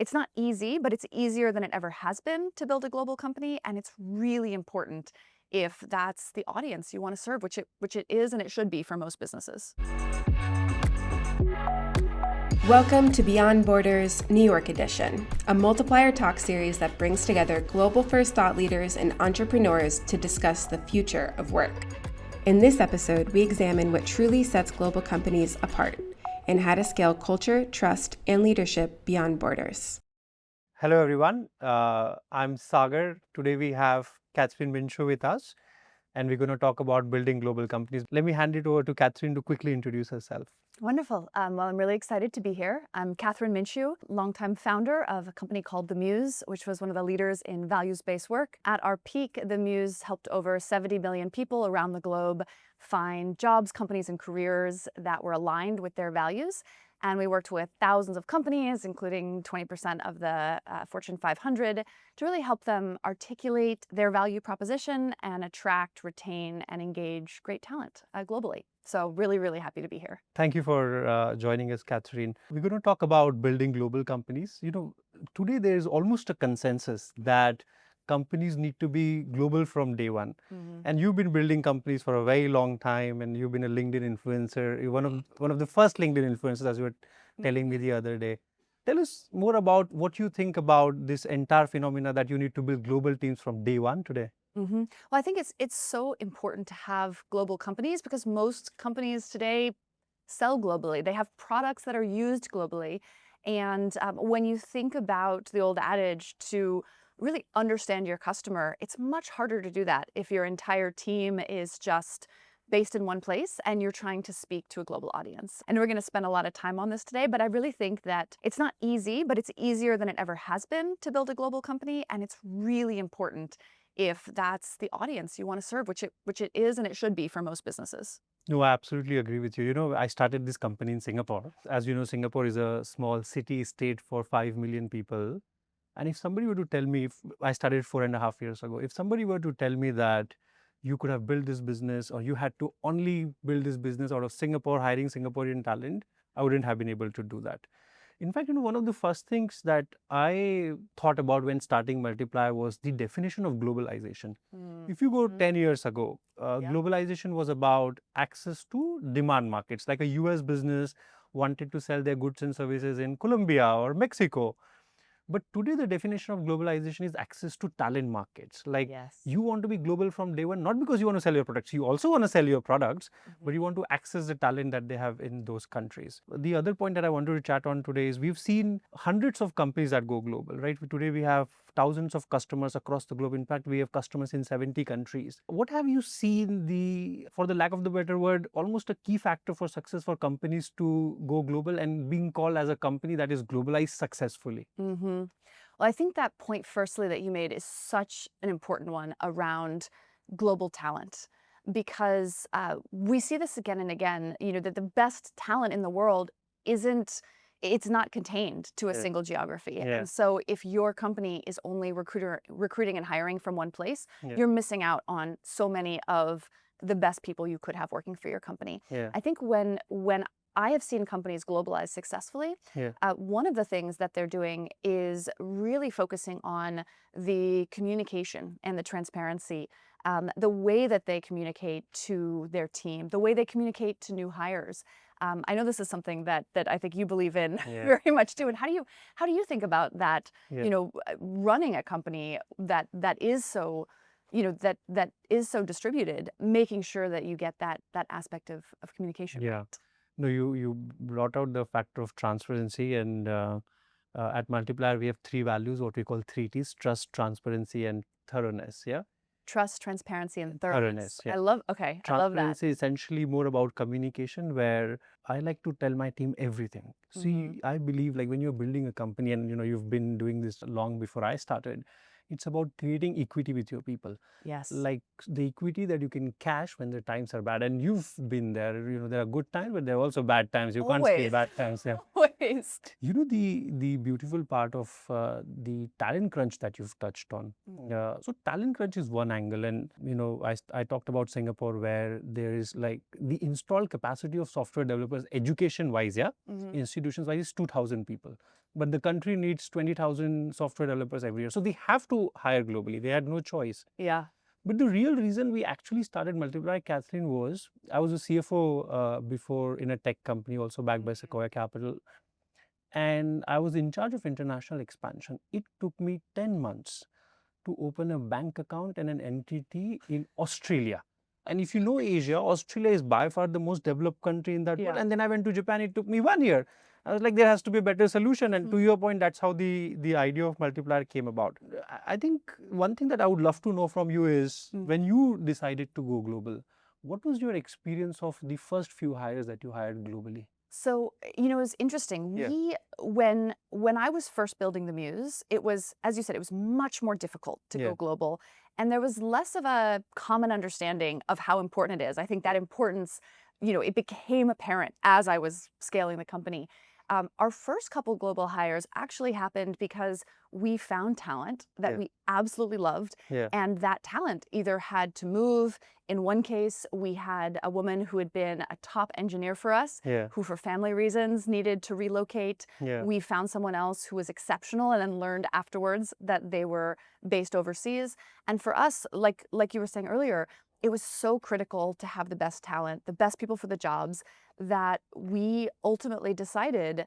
It's not easy, but it's easier than it ever has been to build a global company, and it's really important if that's the audience you want to serve, which it is and it should be for most businesses. Welcome to Beyond Borders New York Edition, a Multiplier talk series that brings together global first thought leaders and entrepreneurs to discuss the future of work. In this episode, we examine what truly sets global companies apart and how to scale culture, trust, and leadership beyond borders. Hello, everyone. I'm Sagar. Today we have Kathryn Minshew with us, and we're going to talk about building global companies. Let me hand it over to Kathryn to quickly introduce herself. Wonderful. Well, I'm really excited to be here. I'm Kathryn Minshew, longtime founder of a company called the Muse, which was one of the leaders in values-based work. At our peak, the Muse helped over 70 million people around the globe find jobs, companies, and careers that were aligned with their values. And we worked with thousands of companies, including 20% of the Fortune 500, to really help them articulate their value proposition and attract, retain, and engage great talent globally. So really, really happy to be here. Thank you for joining us, Kathryn. We're going to talk about building global companies. Today there is almost a consensus that companies need to be global from day one. And you've been building companies for a very long time, and you've been a LinkedIn influencer. You're one of the first LinkedIn influencers, as you were telling me the other day. Tell us more about what you think about this entire phenomena that you need to build global teams from day one today. Well, I think it's so important to have global companies because most companies today sell globally. They have products that are used globally. And when you think about the old adage to really understand your customer, it's much harder to do that if your entire team is just based in one place and you're trying to speak to a global audience. And we're going to spend a lot of time on this today, but I really think that it's not easy, but it's easier than it ever has been to build a global company. And it's really important if that's the audience you want to serve, which it is and it should be for most businesses. No, I absolutely agree with you. I started this company in Singapore. As you know, Singapore is a small city state for 5 million people. And if somebody were to tell me, if I started 4.5 years ago, if somebody were to tell me that you could have built this business or you had to only build this business out of Singapore, hiring Singaporean talent, I wouldn't have been able to do that. In fact, one of the first things that I thought about when starting Multiplier was the definition of globalization. If you go 10 years ago, globalization was about access to demand markets, like a US business wanted to sell their goods and services in Colombia or Mexico. But today, the definition of globalization is access to talent markets. Like you want to be global from day one, not because you want to sell your products. You also want to sell your products, but you want to access the talent that they have in those countries. The other point that I wanted to chat on today is we've seen hundreds of companies that go global, right? Today, we have thousands of customers across the globe. In fact, we have customers in 70 countries. What have you seen for the lack of the better word, almost a key factor for success for companies to go global and being called as a company that is globalized successfully? Well, I think that point, firstly, that you made is such an important one around global talent, because we see this again and again, that the best talent in the world it's not contained to a single geography. And so if your company is only recruiting and hiring from one place, you're missing out on so many of the best people you could have working for your company. I think when I have seen companies globalize successfully. One of the things that they're doing is really focusing on the communication and the transparency, the way that they communicate to their team, the way they communicate to new hires. I know this is something that I think you believe in very much too. And how do you think about that? Running a company that is so that is so distributed, making sure that you get that aspect of communication right. No, you brought out the factor of transparency, and at Multiplier we have 3 values, what we call 3 T's: trust, transparency, and thoroughness. Trust, transparency, and thoroughness. I love that. Transparency is essentially more about communication, where I like to tell my team everything. See, I believe like when you're building a company and you've been doing this long before I started, it's about creating equity with your people. Like the equity that you can cash when the times are bad. And you've been there, there are good times, but there are also bad times. You can't say bad times. Always. The beautiful part of the talent crunch that you've touched on. So talent crunch is one angle. And, I talked about Singapore, where there is like the installed capacity of software developers education-wise, institutions-wise, is 2,000 people. but the country needs 20,000 software developers every year. So they have to hire globally. They had no choice. Yeah. But the real reason we actually started Multiplier, Kathryn, was I was a CFO before in a tech company, also backed by Sequoia Capital. And I was in charge of international expansion. It took me 10 months to open a bank account and an entity in Australia. And if you know Asia, Australia is by far the most developed country in that world. Yeah. And then I went to Japan, it took me 1 year. I was like, there has to be a better solution. And to your point, that's how the idea of Multiplier came about. I think one thing that I would love to know from you is when you decided to go global, what was your experience of the first few hires that you hired globally? So, it was interesting. Yeah. When I was first building the Muse, it was, as you said, it was much more difficult to Yeah. go global. And there was less of a common understanding of how important it is. I think that importance, it became apparent as I was scaling the company. Our first couple global hires actually happened because we found talent that Yeah. we absolutely loved. Yeah. And that talent either had to move. In one case, we had a woman who had been a top engineer for us, Yeah. who for family reasons needed to relocate. Yeah. We found someone else who was exceptional and then learned afterwards that they were based overseas. And for us, like you were saying earlier, it was so critical to have the best talent, the best people for the jobs, that we ultimately decided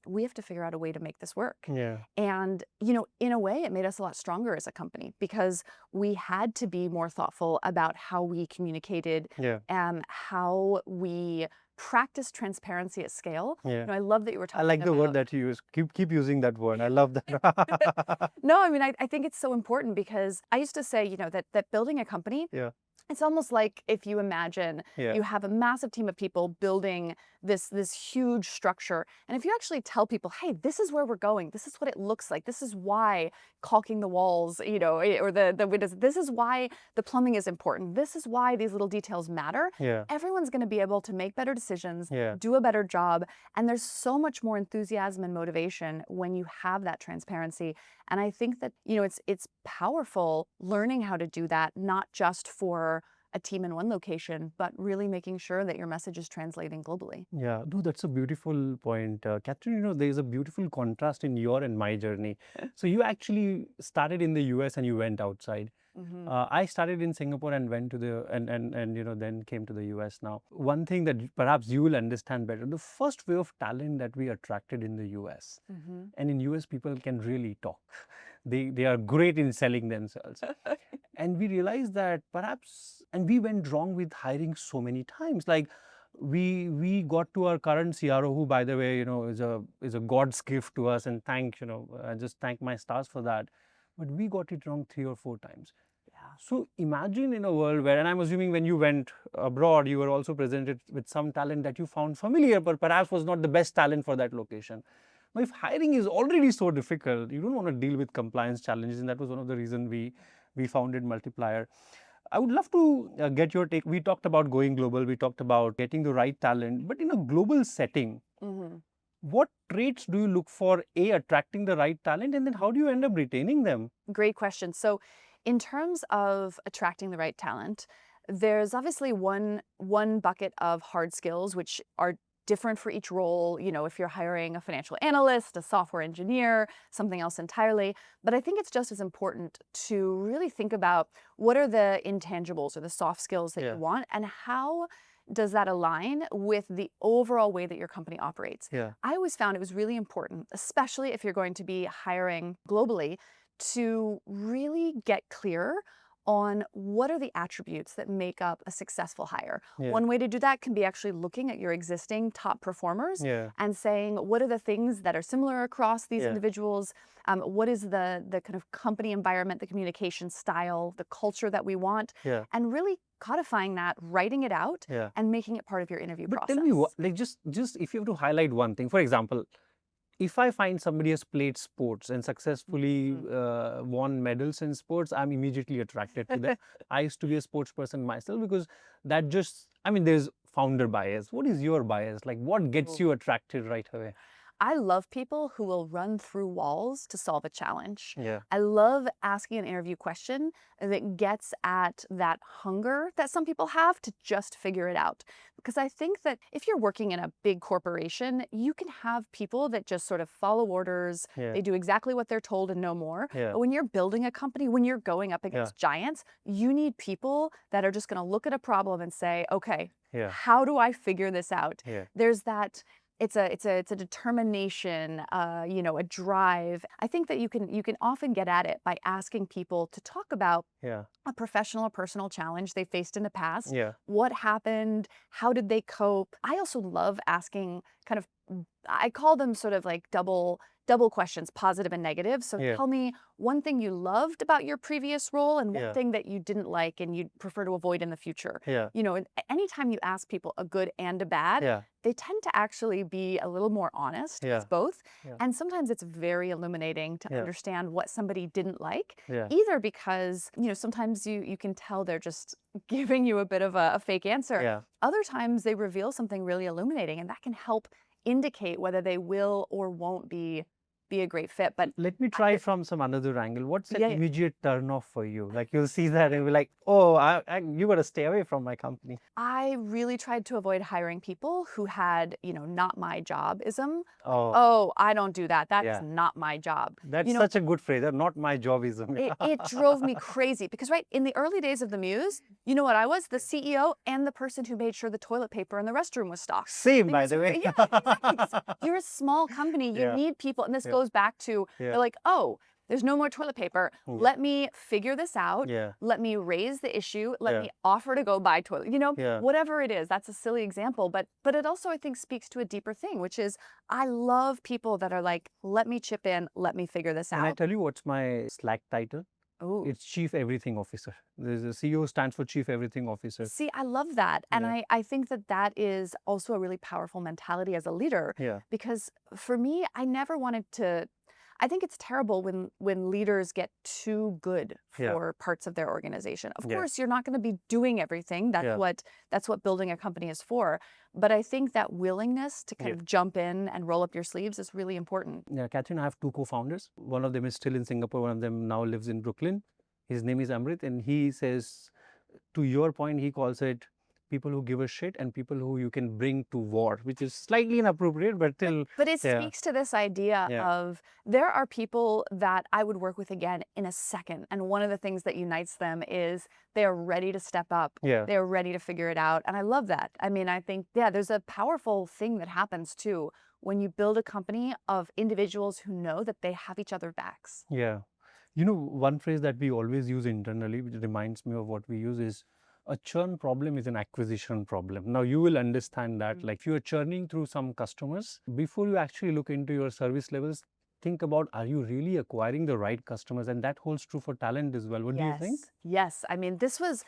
we have to figure out a way to make this work. Yeah. And, in a way, it made us a lot stronger as a company because we had to be more thoughtful about how we communicated, Yeah. how we practice transparency at scale. Yeah. I love that you were I talking like the word about. that you use. Keep using that word. I love that. No, I mean, I think it's so important because I used to say, that building a company, Yeah. it's almost like if you imagine Yeah. you have a massive team of people building this huge structure. And if you actually tell people, hey, this is where we're going, this is what it looks like, this is why caulking the walls, or the windows, this is why the plumbing is important, this is why these little details matter, Yeah. everyone's going to be able to make better decisions, Yeah. do a better job. And there's so much more enthusiasm and motivation when you have that transparency. And I think that, it's powerful learning how to do that, not just for a team in one location, but really making sure that your message is translating globally. Yeah, no, that's a beautiful point. Kathryn, there's a beautiful contrast in your and my journey. So you actually started in the US and you went outside. I started in Singapore and went to the and then came to the US now. One thing that perhaps you will understand better, the first wave of talent that we attracted in the US, and in US people can really talk. They are great in selling themselves. And we realized that perhaps, and we went wrong with hiring so many times. Like we got to our current CRO, who, by the way, is a God's gift to us, and I just thank my stars for that. But we got it wrong 3 or 4 times. Yeah. So imagine in a world where, and I'm assuming when you went abroad, you were also presented with some talent that you found familiar, but perhaps was not the best talent for that location. Now, if hiring is already so difficult, you don't want to deal with compliance challenges, and that was one of the reasons we founded Multiplier. I would love to get your take. We talked about going global, we talked about getting the right talent, but in a global setting, what traits do you look for, attracting the right talent, and then how do you end up retaining them? Great question. So in terms of attracting the right talent, there's obviously one bucket of hard skills, which are different for each role. If you're hiring a financial analyst, a software engineer, something else entirely. But I think it's just as important to really think about what are the intangibles or the soft skills that you want, and how does that align with the overall way that your company operates. Yeah. I always found it was really important, especially if you're going to be hiring globally, to really get clear on what are the attributes that make up a successful hire. Yeah. One way to do that can be actually looking at your existing top performers and saying, what are the things that are similar across these individuals? What is the kind of company environment, the communication style, the culture that we want? And really codifying that, writing it out, and making it part of your interview process. But tell me what, like just if you have to highlight one thing, for example, if I find somebody has played sports and successfully won medals in sports, I'm immediately attracted to them. I used to be a sports person myself, because that just, there's founder bias. What is your bias? Like, what gets you attracted right away? I love people who will run through walls to solve a challenge. Yeah. I love asking an interview question that gets at that hunger that some people have to just figure it out. Because I think that if you're working in a big corporation, you can have people that just sort of follow orders. Yeah. They do exactly what they're told and no more. Yeah. But when you're building a company, when you're going up Yeah. against giants, you need people that are just going to look at a problem and say, okay, Yeah. how do I figure this out? Yeah. There's that it's a determination, a drive. I think that you can often get at it by asking people to talk about Yeah. a professional or personal challenge they faced in the past. Yeah. What happened? How did they cope? I also love asking kind of, I call them sort of like double questions, positive and negative. So Yeah. tell me one thing you loved about your previous role and one Yeah. thing that you didn't like and you'd prefer to avoid in the future. Yeah. And anytime you ask people a good and a bad, Yeah. they tend to actually be a little more honest. Yeah. It's both. Yeah. And sometimes it's very illuminating to Yeah. understand what somebody didn't like, Yeah. either because, sometimes you can tell they're just giving you a bit of a fake answer. Yeah. Other times they reveal something really illuminating, and that can help indicate whether they will or won't be a great fit. But Let me try from some another angle. What's an Yeah. immediate turn off for you? Like you'll see that and be like, oh, you got to stay away from my company. I really tried to avoid hiring people who had, not my jobism. Oh, Oh, I don't do that. That's Yeah. not my job. that's such a good phrase. Not my jobism. It drove me crazy because, right, in the early days of the Muse, you know what I was? The CEO and the person who made sure the toilet paper in the restroom was stocked. Same, by the way. Yeah, exactly. 'Cause you're a small company. You Yeah. need people. And this Yeah. goes back to, Yeah. they're like, oh, there's no more toilet paper. Yeah. Let me figure this out. Yeah. Let me raise the issue. Let Yeah. me offer to go buy toilet. Yeah. Whatever it is. That's a silly example. But it also, I think, speaks to a deeper thing, which is I love people that are like, let me chip in. Let me figure this And I out. tell you what's my Slack title? Oh. It's Chief Everything Officer. The CEO stands for Chief Everything Officer. See, I love that. And Yeah. I think that is also a really powerful mentality as a leader. Yeah. Because for me, I never wanted to. I think it's terrible when leaders get too good Yeah. for parts of their organization. Of Yeah. course, you're not going to be doing everything. Yeah. That's what building a company is for. But I think that willingness to kind Yeah. of jump in and roll up your sleeves is really important. Yeah, Kathryn, I have two co-founders. One of them is still in Singapore. One of them now lives in Brooklyn. His name is Amrit, and he says, to your point, he calls it people who give a shit and people who you can bring to war, which is slightly inappropriate, but still. But it Yeah. speaks to this idea Yeah. of there are people that I would work with again in a second. And one of the things that unites them is they are ready to step up. Yeah. They're ready to figure it out. And I love that. I mean, I think, there's a powerful thing that happens too when you build a company of individuals who know that they have each other's backs. Yeah. One phrase that we always use internally, which reminds me of what we use, is a churn problem is an acquisition problem. Now, you will understand that, like if you're churning through some customers, before you actually look into your service levels, think about, are you really acquiring the right customers? And that holds true for talent as well. What do you think? Yes. I mean, this was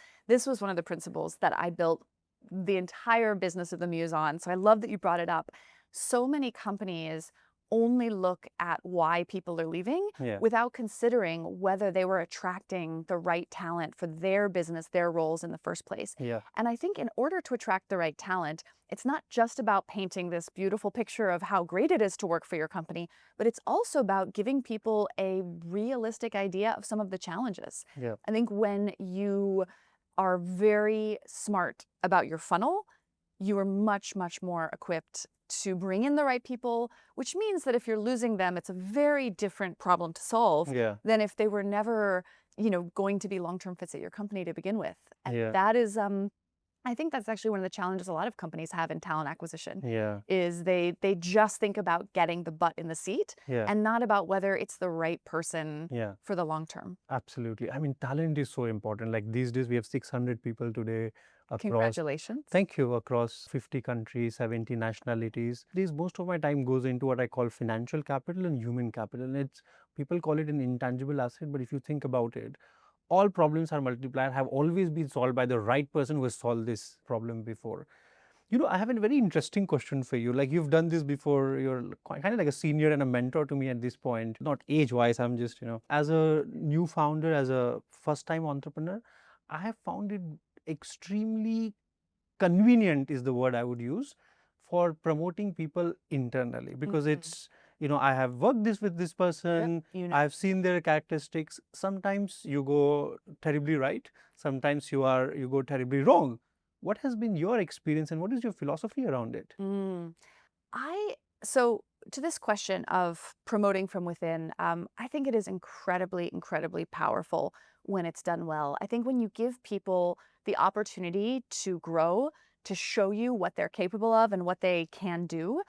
one of the principles that I built the entire business of the Muse on. So I love that you brought it up. So many companies only look at why people are leaving Yeah. without considering whether they were attracting the right talent for their business, their roles in the first place. Yeah. And I think in order to attract the right talent, it's not just about painting this beautiful picture of how great it is to work for your company, but it's also about giving people a realistic idea of some of the challenges. Yeah. I think when you are very smart about your funnel, you are much, much more equipped to bring in the right people, which means that if you're losing them, it's a very different problem to solve Yeah. than if they were never, going to be long-term fits at your company to begin with. And Yeah. that is, I think that's actually one of the challenges a lot of companies have in talent acquisition. Yeah. Is they just think about getting the butt in the seat Yeah. and not about whether it's the right person Yeah. for the long term. Absolutely. I mean, talent is so important. Like these days, we have 600 people today across. Congratulations. Thank you. Across 50 countries, 70 nationalities. Most of my time goes into what I call financial capital and human capital. And people call it an intangible asset, but if you think about it, all problems are multiplier have always been solved by the right person who has solved this problem before. I have a very interesting question for you. Like you've done this before, you're kind of like a senior and a mentor to me at this point, not age-wise, I'm just, as a new founder, as a first-time entrepreneur, I have found it extremely convenient is the word I would use for promoting people internally, because Mhm. it's, I have worked this with this person, You know. I've seen their characteristics. Sometimes you go terribly right, sometimes you go terribly wrong. What has been your experience and what is your philosophy around it? Mm. So to this question of promoting from within, I think it is incredibly, incredibly powerful when it's done well. I think when you give people the opportunity to grow, to show you what they're capable of and what they can do,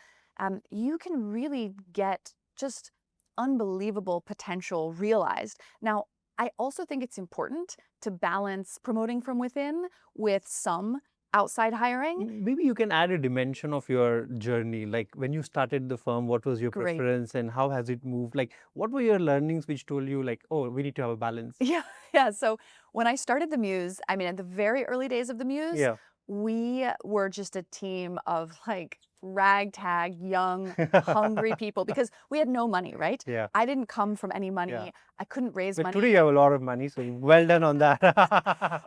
you can really get just unbelievable potential realized. Now, I also think it's important to balance promoting from within with some outside hiring. Maybe you can add a dimension of your journey. Like when you started the firm, what was your Great. preference and how has it moved? Like what were your learnings which told you like, oh, we need to have a balance? Yeah, yeah. So when I started the Muse, I mean, in the very early days of the Muse, Yeah. we were just a team of like ragtag, young, hungry people because we had no money, right? Yeah. I didn't come from any Yeah. money. I couldn't raise But money. today you have a lot of money, so well done on that.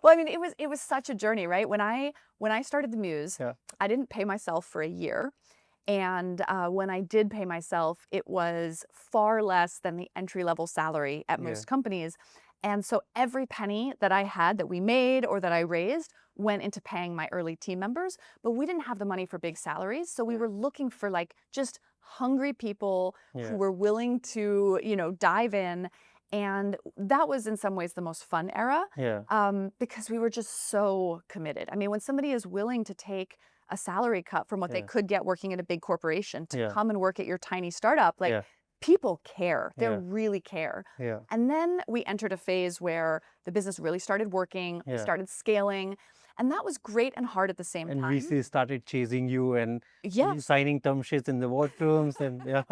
Well, I mean, it was such a journey, right? When I started the Muse, Yeah. I didn't pay myself for a year. And when I did pay myself, it was far less than the entry-level salary at Yeah. most companies. And so every penny that I had that we made or that I raised went into paying my early team members, but we didn't have the money for big salaries. So we were looking for like just hungry people Yeah. who were willing to, dive in. And that was in some ways the most fun era Yeah. because we were just so committed. I mean, when somebody is willing to take a salary cut from what they Yeah. could get working at a big corporation to Yeah. come and work at your tiny startup, like Yeah. people care. They Yeah. really care. Yeah. And then we entered a phase where the business really started working, we Yeah. started scaling, and that was great and hard at the same And time. VC started chasing you and you Yes. signing term sheets in the washrooms and yeah.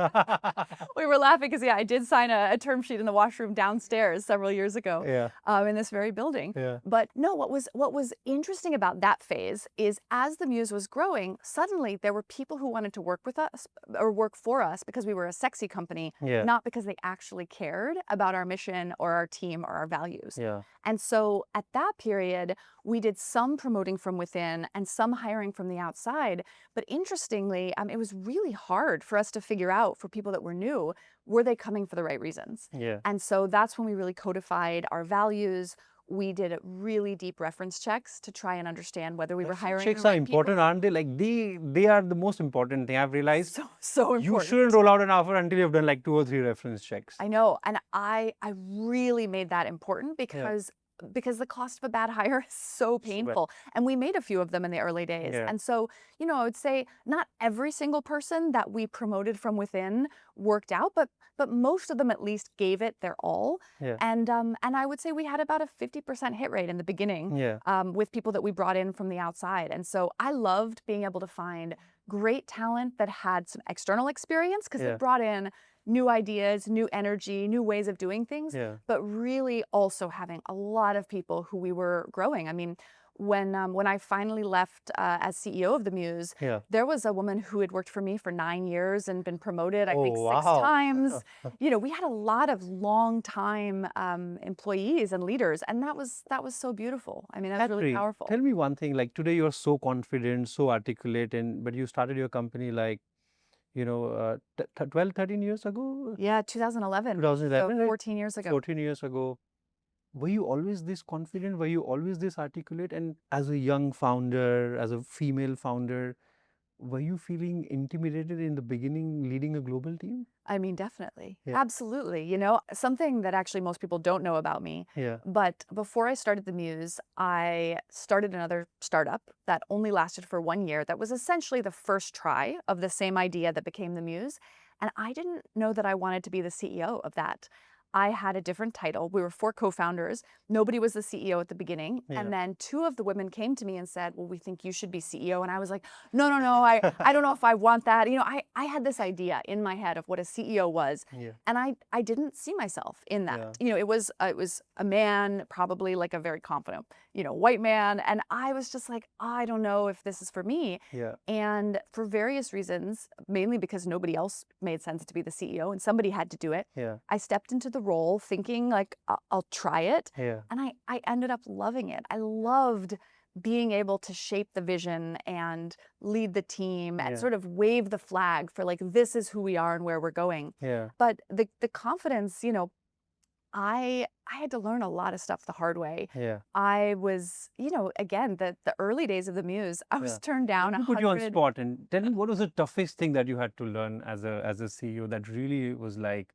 We were laughing because, yeah, I did sign a term sheet in the washroom downstairs several years ago Yeah. in this very building. Yeah. But no, what was interesting about that phase is as the Muse was growing, suddenly there were people who wanted to work with us or work for us because we were a sexy company, Yeah. not because they actually cared about our mission or our team or our values. Yeah. And so at that period, we did some promoting from within and some hiring from the outside. But interestingly, it was really hard for us to figure out for people that were new, were they coming for the right reasons? Yeah. And so that's when we really codified our values. We did really deep reference checks to try and understand whether we were hiring Checks the are right important, aren't they? Like they are the most important thing. I've realized people. So you important. shouldn't roll out an offer until you've done like 2 or 3 reference checks. I know, and I really made that important because the cost of a bad hire is so painful. And we made a few of them in the early days. Yeah. And so, I would say not every single person that we promoted from within worked out, but most of them at least gave it their all. Yeah. And I would say we had about a 50% hit rate in the beginning Yeah. with people that we brought in from the outside. And so I loved being able to find great talent that had some external experience because Yeah. it brought in new ideas, new energy, new ways of doing things, Yeah. but really also having a lot of people who we were growing. I mean, when I finally left as CEO of the Muse, Yeah. there was a woman who had worked for me for 9 years and been promoted, I think, Oh, 6 wow. times. We had a lot of long-time employees and leaders, and that was so beautiful. I mean, that's really Khatri, powerful. tell me one thing, like today you're so confident, so articulate, but you started your company like, 12, 13 years ago? Yeah, 2011. 2011, So right? 14 years ago. 14 years ago. Were you always this confident? Were you always this articulate? And as a young founder, as a female founder, were you feeling intimidated in the beginning leading a global team? I mean, definitely. Yeah. Absolutely. Something that actually most people don't know about me. Yeah. But before I started the Muse, I started another startup that only lasted for 1 year. That was essentially the first try of the same idea that became the Muse. And I didn't know that I wanted to be the CEO of that. I had a different title. We were 4 co-founders. Nobody was the CEO at the beginning. Yeah. And then 2 of the women came to me and said, well, we think you should be CEO. And I was like, no, I don't know if I want that. I had this idea in my head of what a CEO was. Yeah. And I didn't see myself in that. Yeah. It was a man, probably like a very confident, white man. And I was just like, I don't know if this is for me. Yeah. And for various reasons, mainly because nobody else made sense to be the CEO and somebody had to do it, Yeah. I stepped into the role thinking like, I'll try it. Yeah. And I ended up loving it. I loved being able to shape the vision and lead the team and Yeah. sort of wave the flag for like, this is who we are and where we're going. Yeah. But the confidence, I had to learn a lot of stuff the hard way. Yeah. I was, again, the early days of the Muse, I was Yeah. turned down Let me put you on 100. spot and tell me what was the toughest thing that you had to learn as a CEO that really was like,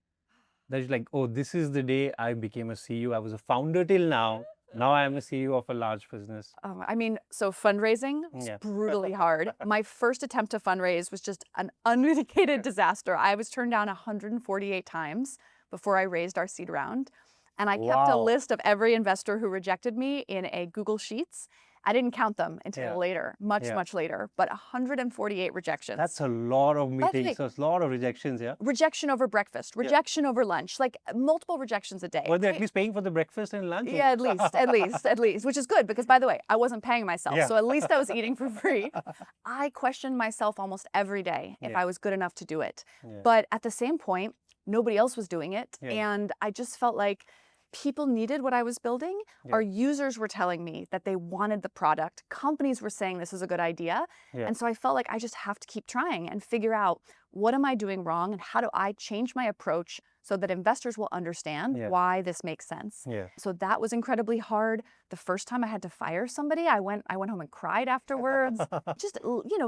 that is like, oh, this is the day I became a CEO. I was a founder till now. Now I am a CEO of a large business. I mean, so fundraising was Yeah. brutally hard. My first attempt to fundraise was just an unmitigated disaster. I was turned down 148 times before I raised our seed round. And I kept a Wow. list of every investor who rejected me in a Google Sheets. I didn't count them until Yeah. later, much Yeah. later, but 148 rejections. That's a lot of By the way, meetings. So it's a lot of rejections, yeah. rejection over breakfast, rejection over lunch, like multiple rejections a day. Were they at least paying for the breakfast and lunch? Yeah, at least, which is good because, by the way, I wasn't paying myself. Yeah. So at least I was eating for free. I questioned myself almost every day if Yeah. I was good enough to do it. Yeah. But at the same point, nobody else was doing it. Yeah. And I just felt like people needed what I was building. Yeah. Our users were telling me that they wanted the product. Companies were saying this is a good idea. Yeah. And so I felt like I just have to keep trying and figure out what am I doing wrong and how do I change my approach so that investors will understand Yeah. why this makes sense. Yeah. So that was incredibly hard. The first time I had to fire somebody, I went home and cried afterwards. Just,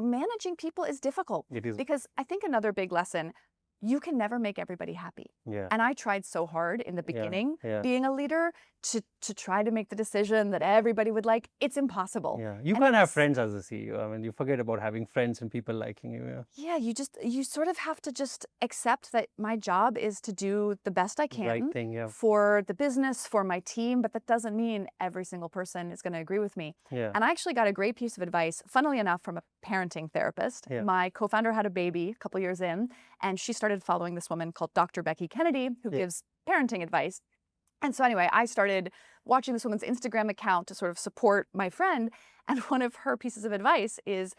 managing people is difficult. It is. Because I think another big lesson, you can never make everybody happy. Yeah. And I tried so hard in the Yeah. beginning, Yeah. being a leader, to try to make the decision that everybody would like. It's impossible. Yeah. You And can't have it's- friends as a CEO. I mean, you forget about having friends and people liking you. Yeah. Yeah, you sort of have to just accept that my job is to do the best I can Right thing. Yeah. for the business, for my team, but that doesn't mean every single person is going to agree with me. Yeah. And I actually got a great piece of advice, funnily enough, from a parenting therapist. Yeah. My co-founder had a baby a couple years in, and she started following this woman called Dr. Becky Kennedy, who Yeah. gives parenting advice. And so anyway, I started watching this woman's Instagram account to sort of support my friend. And one of her pieces of advice is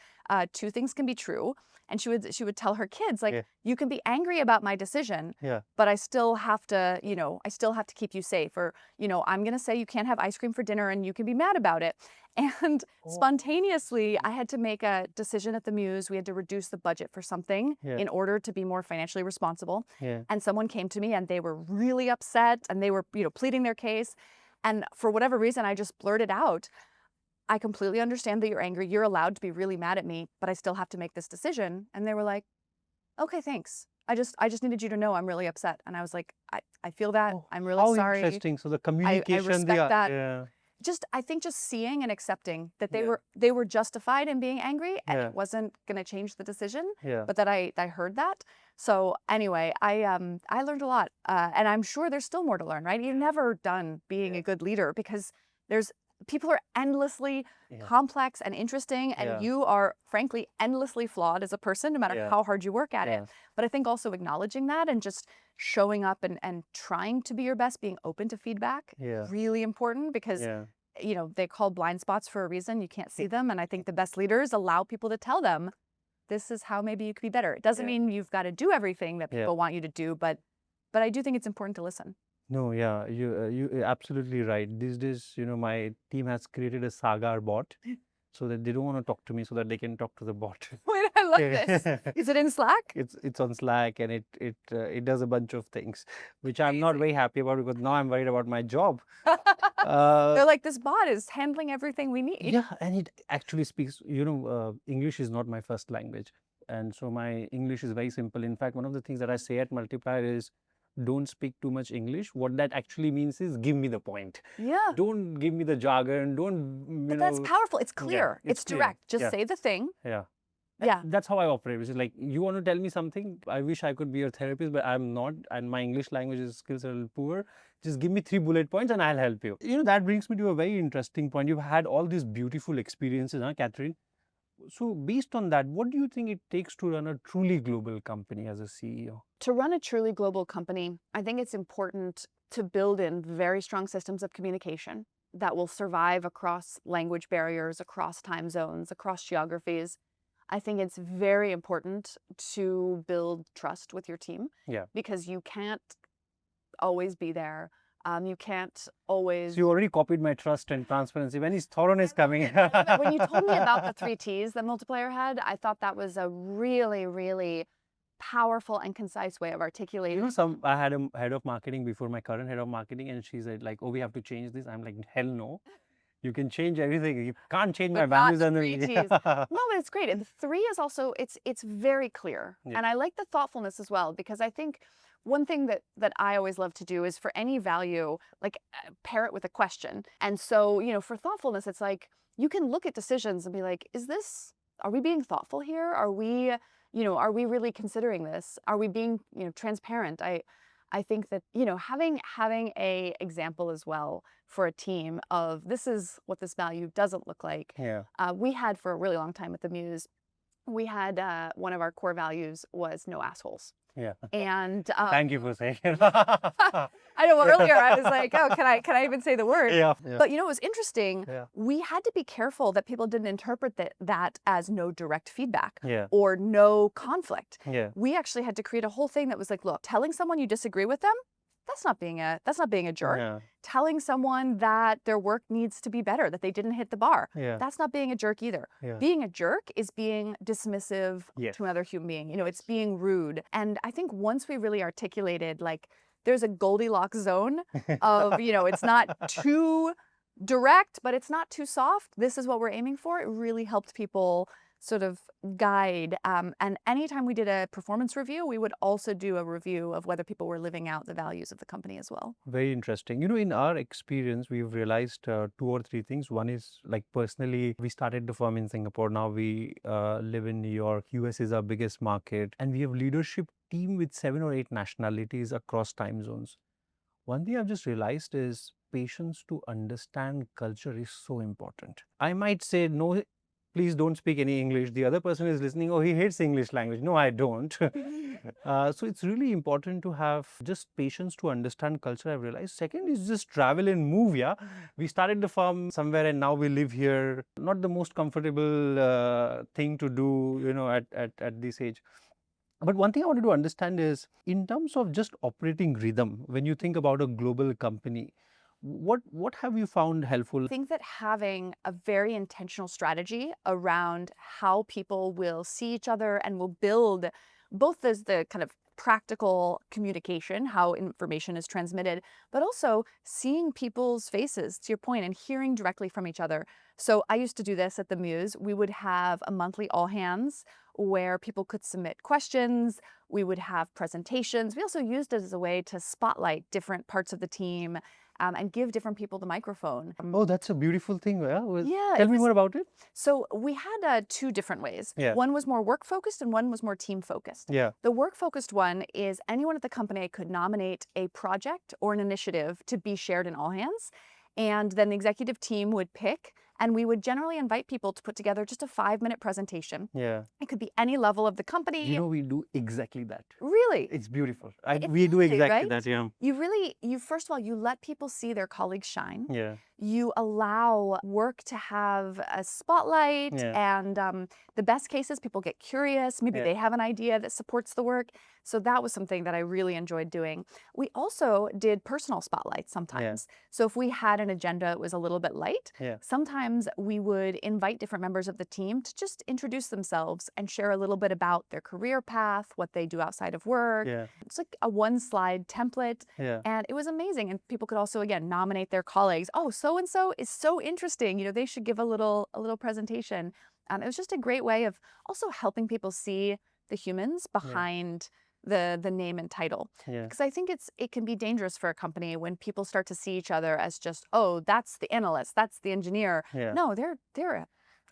two things can be true. And she would tell her kids, like, Yeah. you can be angry about my decision, Yeah. but I still have to, I still have to keep you safe. Or, I'm going to say you can't have ice cream for dinner and you can be mad about it. And Oh. spontaneously, I had to make a decision at the Muse. We had to reduce the budget for something Yeah. in order to be more financially responsible. Yeah. And someone came to me and they were really upset and they were, pleading their case. And for whatever reason, I just blurted out, I completely understand that you're angry. You're allowed to be really mad at me, but I still have to make this decision. And they were like, okay, thanks. I just needed you to know I'm really upset. And I was like, I feel that. Oh, I'm really how sorry. interesting. So the communication. respect that. Yeah. I think just seeing and accepting that Yeah. they were justified in being angry and Yeah. it wasn't going to change the decision, Yeah. but that I heard that. So anyway, I learned a lot, and I'm sure there's still more to learn. Right? You're never done being a good leader because people are endlessly Yeah. complex and interesting, and Yeah. you are frankly endlessly flawed as a person, no matter Yeah. how hard you work at Yeah. it. But I think also acknowledging that and just showing up and trying to be your best, being open to feedback, Yeah. really important because Yeah. they call blind spots for a reason. You can't see them. And I think the best leaders allow people to tell them, this is how maybe you could be better. It doesn't Yeah. mean you've got to do everything that Yeah. people want you to do, but I do think it's important to listen. No, yeah, you're absolutely right. These days, my team has created a Sagar bot so that they don't want to talk to me so that they can talk to the bot. Wait, I love this. Is it in Slack? It's on Slack and it does a bunch of things, which I'm not very happy about because now I'm worried about my job. They're like, this bot is handling everything we need. Yeah, and it actually speaks, English is not my first language. And so my English is very simple. In fact, one of the things that I say at Multiplier is don't speak too much English. What that actually means is give me the point. Yeah. Don't give me the jargon. Don't, But that's powerful. It's clear. it's It's clear. direct. Just Yeah. say the thing. Yeah. Yeah. That's how I operate, which is like, you want to tell me something, I wish I could be your therapist, but I'm not, and my English language skills are a little poor. Just give me 3 bullet points and I'll help you. That brings me to a very interesting point. You've had all these beautiful experiences, Kathryn? So based on that, what do you think it takes to run a truly global company as a CEO? To run a truly global company, I think it's important to build in very strong systems of communication that will survive across language barriers, across time zones, across geographies. I think it's very important to build trust with your team. Yeah. Because you can't always be there You can't always. So you already copied my trust and transparency. When is thoroughness coming? When you told me about the 3 T's that Multiplier had, I thought that was a really, really powerful and concise way of articulating. I had a head of marketing before, my current head of marketing, and she said like, "Oh, we have to change this." I'm like, "Hell no. You can change everything. You can't change my But not values the and the 3 T's. No, but it's great. And the 3 is also, it's very clear. Yeah. And I like the thoughtfulness as well, because I think one thing that I always love to do is for any value, like pair it with a question. And so, for thoughtfulness, it's like you can look at decisions and be like, are we being thoughtful here? Are we really considering this? Are we being, transparent? I think that, having a example as well for a team of this is what this value doesn't look like. Yeah. We had for a really long time at the Muse, we had one of our core values was no assholes. Yeah. And Thank you for saying it. I know, well, earlier I was like, oh, can I even say the word? Yeah. But it was interesting. Yeah. We had to be careful that people didn't interpret that as no direct feedback Yeah. or no conflict. Yeah. We actually had to create a whole thing that was like, look, telling someone you disagree with them, that's not being a jerk. Yeah. Telling someone that their work needs to be better, that they didn't hit the bar, Yeah. that's not being a jerk either. Yeah. Being a jerk is being dismissive Yes. to another human being. It's being rude. And I think once we really articulated, like, there's a Goldilocks zone of, it's not too direct, but it's not too soft. This is what we're aiming for. It really helped people sort of guide. And anytime we did a performance review, we would also do a review of whether people were living out the values of the company as well. Very interesting. In our experience, we've realized 2 or 3 things. One is, like, personally, we started the firm in Singapore. Now we live in New York. US is our biggest market. And we have leadership team with 7 or 8 nationalities across time zones. One thing I've just realized is patience to understand culture is so important. I might say, no, please don't speak any English. The other person is listening, oh, he hates English language. No, I don't. So it's really important to have just patience to understand culture, I've realized. Second is just travel and move, yeah. We started the firm somewhere and now we live here. Not the most comfortable thing to do, at this age. But one thing I wanted to understand is, in terms of just operating rhythm, when you think about a global company, what have you found helpful? I think that having a very intentional strategy around how people will see each other and will build both as the kind of practical communication, how information is transmitted, but also seeing people's faces, to your point, and hearing directly from each other. So I used to do this at the Muse. We would have a monthly all hands where people could submit questions. We would have presentations. We also used it as a way to spotlight different parts of the team and give different people the microphone. Oh, that's a beautiful thing. Yeah, Tell me more about it. So we had 2 different ways. Yeah. One was more work focused and one was more team focused. Yeah. The work focused one is anyone at the company could nominate a project or an initiative to be shared in all hands. And then the executive team would pick, and we would generally invite people to put together just a 5-minute presentation. Yeah. It could be any level of the company. We do exactly that. Really? It's beautiful. It's We do lovely, exactly right? that, yeah. You first of all, you let people see their colleagues shine. Yeah. You allow work to have a spotlight, Yeah. and the best cases, people get curious. Maybe Yeah. they have an idea that supports the work. So that was something that I really enjoyed doing. We also did personal spotlights sometimes. So if we had an agenda that was a little bit light, Yeah. sometimes we would invite different members of the team to just introduce themselves and share a little bit about their career path, what they do outside of work. Yeah. It's like a 1-slide template. Yeah. And it was amazing. And people could also, again, nominate their colleagues. Oh, so-and-so is so interesting. They should give a little presentation. It was just a great way of also helping people see the humans behind the name and title. Yeah. Because I think it can be dangerous for a company when people start to see each other as just, oh, that's the analyst, that's the engineer. Yeah. No, they're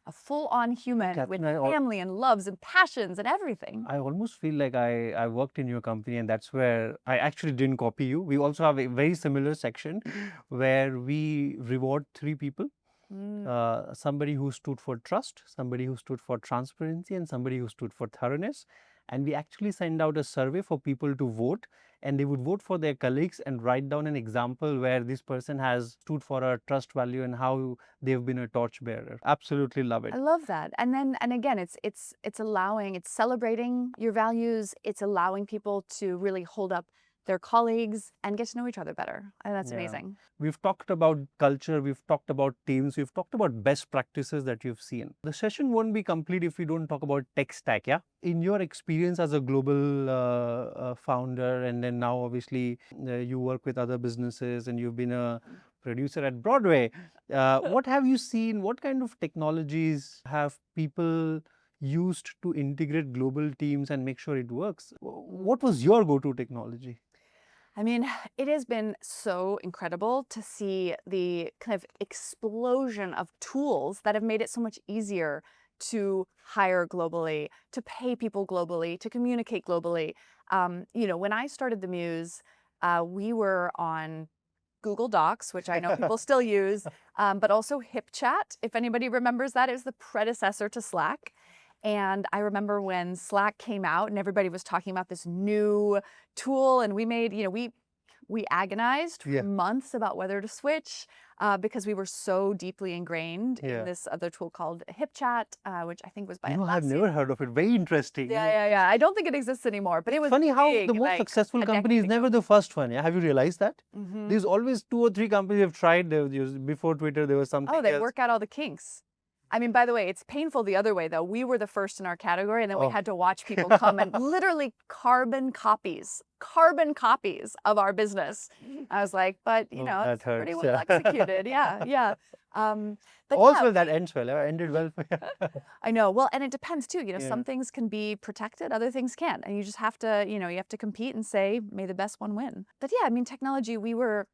a full-on human with Kathryn, family and loves and passions and everything. I almost feel like I worked in your company, and that's where I actually didn't copy you. We also have a very similar section where we reward 3 people. Somebody who stood for trust, somebody who stood for transparency, and somebody who stood for thoroughness. And we actually send out a survey for people to vote, and they would vote for their colleagues and write down an example where this person has stood for a trust value and how they've been a torchbearer. Absolutely love it. I love that. And again, it's celebrating your values. It's allowing people to really hold up their colleagues, and get to know each other better. And that's Yeah. amazing. We've talked about culture, we've talked about teams, we've talked about best practices that you've seen. The session won't be complete if we don't talk about tech stack, yeah? In your experience as a global founder, and then now obviously you work with other businesses and you've been a producer at Broadway, what have you seen? What kind of technologies have people used to integrate global teams and make sure it works? What was your go-to technology? I mean, it has been so incredible to see the kind of explosion of tools that have made it so much easier to hire globally, to pay people globally, to communicate globally. When I started the Muse, we were on Google Docs, which I know people still use, but also HipChat. If anybody remembers that, it was the predecessor to Slack. And I remember when Slack came out and everybody was talking about this new tool, and we made, we agonized for months about whether to switch because we were so deeply ingrained in this other tool called HipChat, which I think was by I've never heard of it. Very interesting. Yeah. I don't think it exists anymore, but it was funny how big, the most like, successful a company is decade ago. never the first one. Yeah, have you realized that? Mhm. There's always 2 or 3 companies have tried. Before Twitter, there was something Oh, they else. work out all the kinks. I mean, by the way, it's painful the other way, though. We were the first in our category, and then we had to watch people come and literally carbon copies of our business. I was like, but, that it's pretty hurts. well Yeah. executed. Yeah. But Also, yeah, that ends well. Ended well. I know. Well, and it depends too. Some Yeah. things can be protected, other things can't. And you just have to, you have to compete and say, may the best one win. But yeah, I mean, technology, we were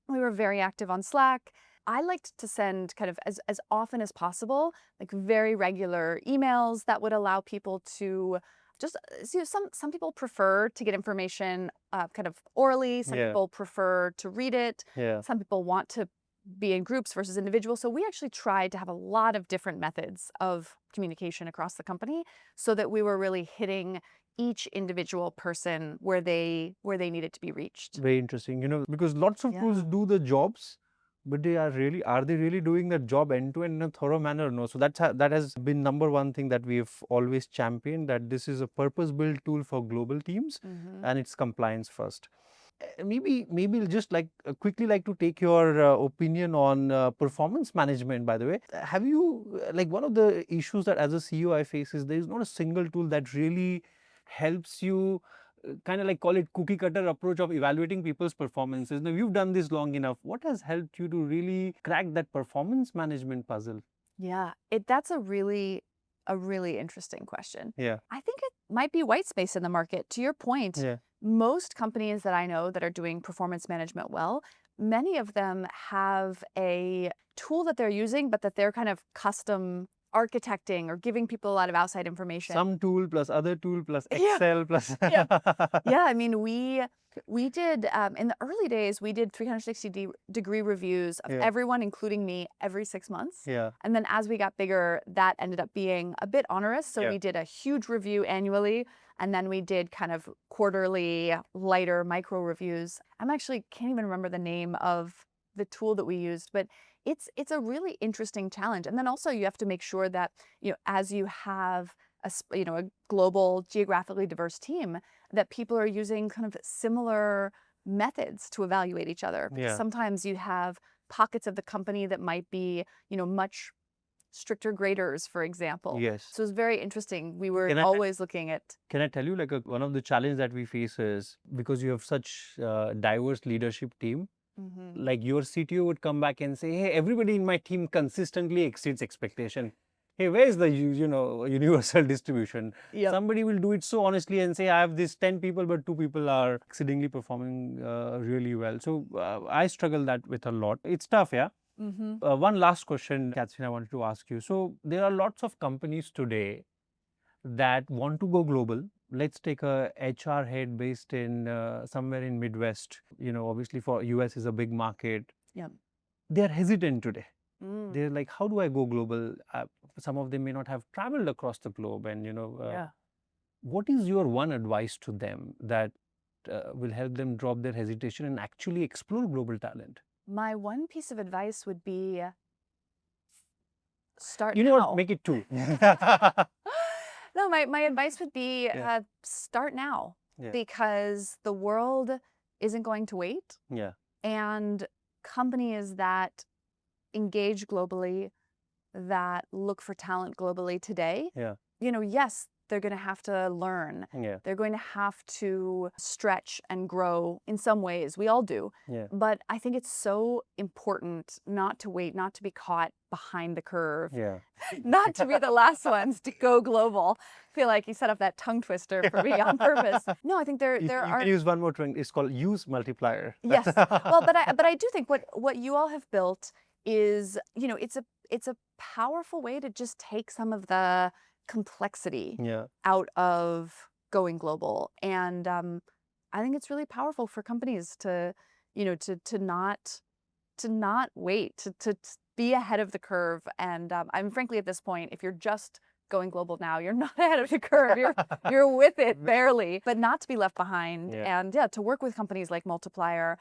very active on Slack. I liked to send kind of as often as possible, like very regular emails that would allow people to just, some people prefer to get information kind of orally. Some people prefer to read it. Yeah. Some people want to be in groups versus individuals. So we actually tried to have a lot of different methods of communication across the company so that we were really hitting each individual person where they needed to be reached. Very interesting. Because lots of tools do the jobs, but are they really doing that job end to end in a thorough manner? No. So that has been number one thing that we've always championed, that this is a purpose-built tool for global teams, and it's compliance first. Maybe just quickly like to take your opinion on performance management, by the way. Have you, one of the issues that as a CEO I face is there is not a single tool that really helps you kind of call it cookie cutter approach of evaluating people's performances. Now, you've done this long enough. What has helped you to really crack that performance management puzzle? Yeah, that's a really interesting question. Yeah. I think it might be white space in the market. To your point, most companies that I know that are doing performance management well, many of them have a tool that they're using, but that they're kind of custom architecting or giving people a lot of outside information. Some tool plus other tool plus Excel plus. Yeah, I mean, we did, in the early days, we did 360-degree reviews of everyone, including me, every 6 months. Yeah. And then as we got bigger, that ended up being a bit onerous. So we did a huge review annually, and then we did kind of quarterly, lighter micro reviews. Can't even remember the name of the tool that we used, but it's a really interesting challenge. And then also you have to make sure that, as you have a global, geographically diverse team, that people are using kind of similar methods to evaluate each other. Because sometimes you have pockets of the company that might be, much stricter graders, for example. Yes. So it's very interesting. We were always looking at. Can I tell you, one of the challenges that we face is because you have such diverse leadership team, like your CTO would come back and say, hey, everybody in my team consistently exceeds expectation. Hey, where's the universal distribution? Somebody will do it so honestly and say, I have these 10 people, but 2 people are exceedingly performing really well. So I struggle that with a lot. It's tough, yeah? One last question, Kathryn, I wanted to ask you. So there are lots of companies today that want to go global. Let's take a HR head based in somewhere in Midwest. Obviously for US is a big market. Yeah. They're hesitant today. They're like, how do I go global? Some of them may not have traveled across the globe, and what is your one advice to them that will help them drop their hesitation and actually explore global talent? My one piece of advice would be start You know now. what? Make it 2. No, my advice would be start now, because the world isn't going to wait. Yeah. And companies that engage globally, that look for talent globally today, Yeah. yes, they're going to have to learn. Yeah. They're going to have to stretch and grow in some ways. We all do. Yeah. But I think it's so important not to wait, not to be caught behind the curve, Yeah. not to be the last ones to go global. I feel like you set up that tongue twister for me on purpose. No, I think there You are. can use one more trend. It's called use multiplier. Yes. Well, but I do think what you all have built is, it's a powerful way to just take some of the complexity Yeah. out of going global. And I think it's really powerful for companies to, to not wait, to be ahead of the curve. And I'm frankly at this point, if you're just going global now, you're not ahead of the curve. You're with it barely, but not to be left behind. Yeah. And to work with companies like Multiplier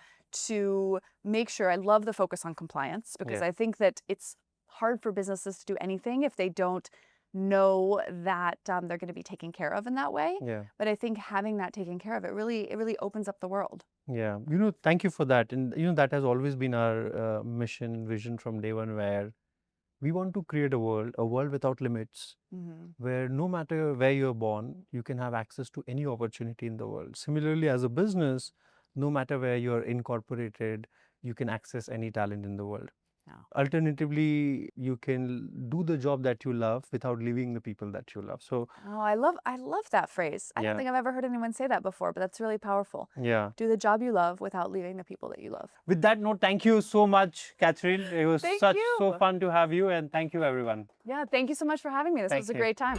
to make sure. I love the focus on compliance, because Yeah. I think that it's hard for businesses to do anything if they don't know that they're going to be taken care of in that way. Yeah. But I think having that taken care of, it really opens up the world. Yeah. Thank you for that. And, that has always been our mission and vision from day one, where we want to create a world without limits, where no matter where you're born, you can have access to any opportunity in the world. Similarly, as a business, no matter where you're incorporated, you can access any talent in the world. Yeah. Alternatively, you can do the job that you love without leaving the people that you love. So, Oh, I love that phrase. I Yeah. don't think I've ever heard anyone say that before, but that's really powerful. yeah. Do the job you love without leaving the people that you love. With that note, thank you so much, Kathryn. It was Thank so you. fun to have you, and thank you, everyone. Yeah, thank you so much for having me. This Thank was a you. great time.